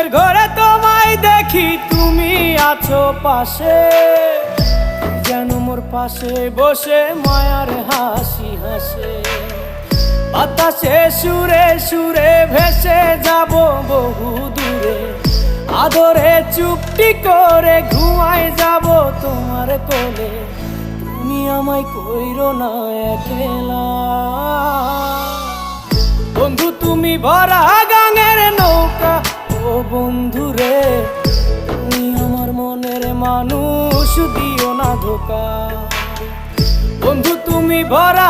ঘুমের ঘরে তোমায় দেখি, তুমি আছো পাশে, যেন মোর পাশে বসে মায়ার হাসি হাসে। বাতাসে সুরে সুরে ভেসে যাব বহু দূরে, আদরে চুপটি করে ঘুমায় যাব তোমার কোলে। তুমি আমায় কইরো না একলা বন্ধু, তুমি ভরা গাঙের নৌকা। ও বন্ধু রে, তুমি আমার মনের মানুষ, দিও না ধোকা। বন্ধু তুমি ভরা